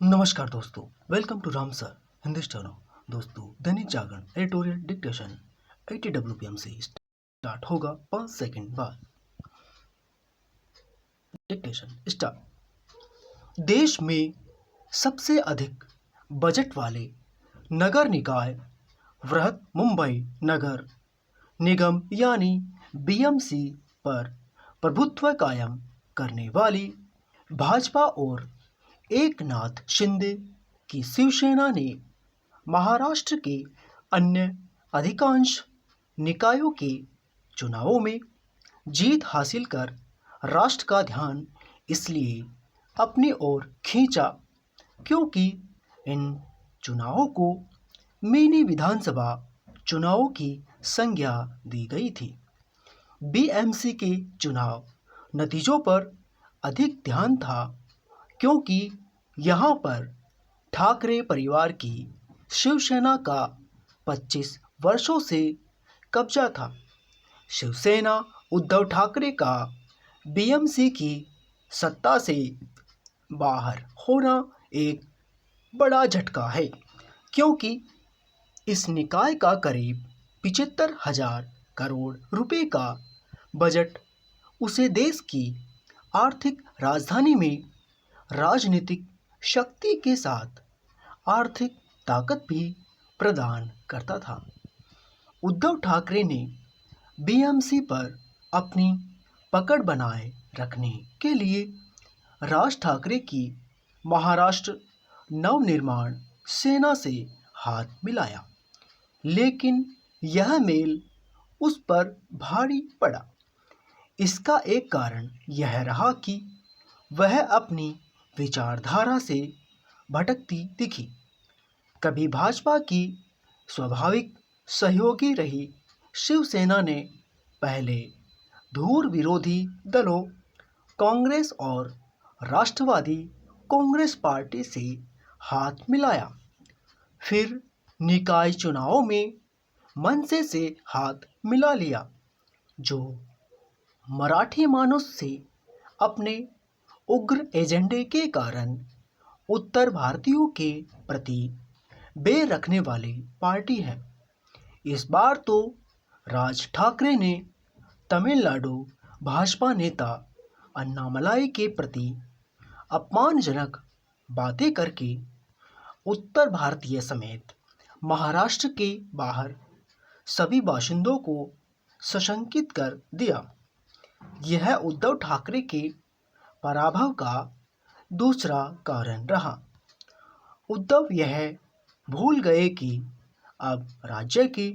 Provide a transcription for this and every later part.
नमस्कार दोस्तों, welcome to Ram sir Hindi steno. दोस्तों, Dainik Jagran editorial dictation 80 WPM से स्टार्ट होगा 5 सेकंड बाद। Dictation start. देश में सबसे अधिक बजट वाले नगर निकाय वृहद मुंबई नगर निगम यानी BMC पर प्रभुत्व कायम करने वाली भाजपा और एकनाथ शिंदे की शिवसेना ने महाराष्ट्र के अन्य अधिकांश निकायों के चुनावों में जीत हासिल कर राष्ट्र का ध्यान इसलिए अपनी ओर खींचा क्योंकि इन चुनावों को मिनी विधानसभा चुनावों की संज्ञा दी गई थी। BMC के चुनाव नतीजों पर अधिक ध्यान था क्योंकि यहाँ पर ठाकरे परिवार की शिवसेना का 25 वर्षों से कब्जा था। शिवसेना उद्धव ठाकरे का BMC की सत्ता से बाहर होना एक बड़ा झटका है क्योंकि इस निकाय का करीब 75,000 करोड़ रुपए का बजट उसे देश की आर्थिक राजधानी में राजनीतिक शक्ति के साथ आर्थिक ताकत भी प्रदान करता था। उद्धव ठाकरे ने BMC पर अपनी पकड़ बनाए रखने के लिए राज ठाकरे की महाराष्ट्र नवनिर्माण सेना से हाथ मिलाया, लेकिन यह मेल उस पर भारी पड़ा। इसका एक कारण यह रहा कि वह अपनी विचारधारा से भटकती दिखी। कभी भाजपा की स्वाभाविक सहयोगी रही शिवसेना ने पहले धूर विरोधी दलों कांग्रेस और राष्ट्रवादी कांग्रेस पार्टी से हाथ मिलाया, फिर निकाय चुनावों में मनसे से हाथ मिला लिया, जो मराठी मानुस से अपने उग्र एजेंडे के कारण उत्तर भारतीयों के प्रति बैर रखने वाली पार्टी है। इस बार तो राज ठाकरे ने तमिलनाडु भाजपा नेता अन्नामलाई के प्रति अपमानजनक बातें करके उत्तर भारतीय समेत महाराष्ट्र के बाहर सभी बाशिंदों को सशंकित कर दिया। यह उद्धव ठाकरे के पराभव का दूसरा कारण रहा। उद्धव यह भूल गए कि अब राज्य के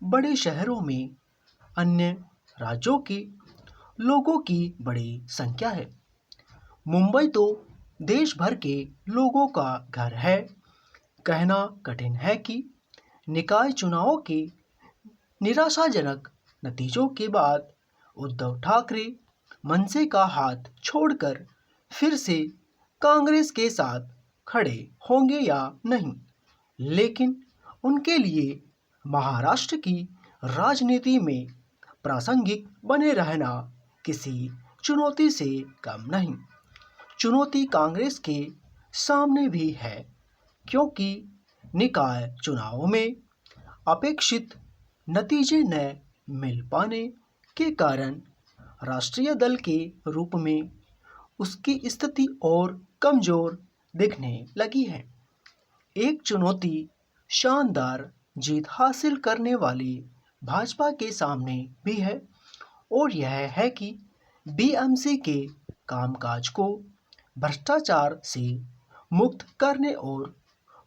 बड़े शहरों में अन्य राज्यों के लोगों की बड़ी संख्या है। मुंबई तो देश भर के लोगों का घर है। कहना कठिन है कि निकाय चुनावों के निराशाजनक नतीजों के बाद उद्धव ठाकरे मनसे का हाथ छोड़कर फिर से कांग्रेस के साथ खड़े होंगे या नहीं, लेकिन उनके लिए महाराष्ट्र की राजनीति में प्रासंगिक बने रहना किसी चुनौती से कम नहीं। चुनौती कांग्रेस के सामने भी है क्योंकि निकाय चुनावों में अपेक्षित नतीजे न मिल पाने के कारण राष्ट्रीय दल के रूप में उसकी स्थिति और कमजोर दिखने लगी है। एक चुनौती शानदार जीत हासिल करने वाली भाजपा के सामने भी है और यह है कि BMC के कामकाज को भ्रष्टाचार से मुक्त करने और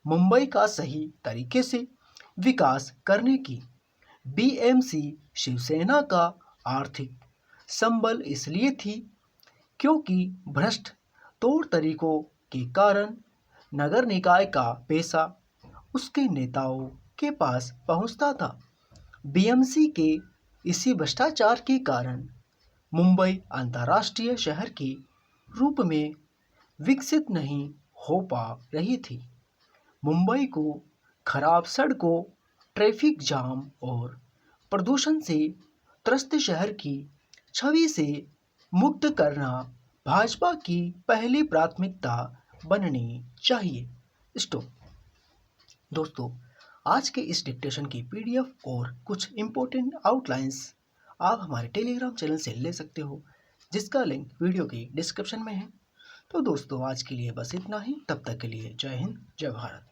मुंबई का सही तरीके से विकास करने की। BMC शिवसेना का आर्थिक संबल इसलिए थी क्योंकि भ्रष्ट तौर तरीकों के कारण नगर निकाय का पैसा उसके नेताओं के पास पहुंचता था। BMC के इसी भ्रष्टाचार के कारण मुंबई अंतर्राष्ट्रीय शहर के रूप में विकसित नहीं हो पा रही थी। मुंबई को खराब सड़कों, ट्रैफिक जाम और प्रदूषण से त्रस्त शहर की छवि से मुक्त करना भाजपा की पहली प्राथमिकता बननी चाहिए। स्टॉप। दोस्तों, आज के इस डिक्टेशन की पीडीएफ और कुछ इम्पोर्टेंट आउटलाइंस आप हमारे टेलीग्राम चैनल से ले सकते हो, जिसका लिंक वीडियो की डिस्क्रिप्शन में है। तो दोस्तों, आज के लिए बस इतना ही। तब तक के लिए जय हिंद, जय भारत।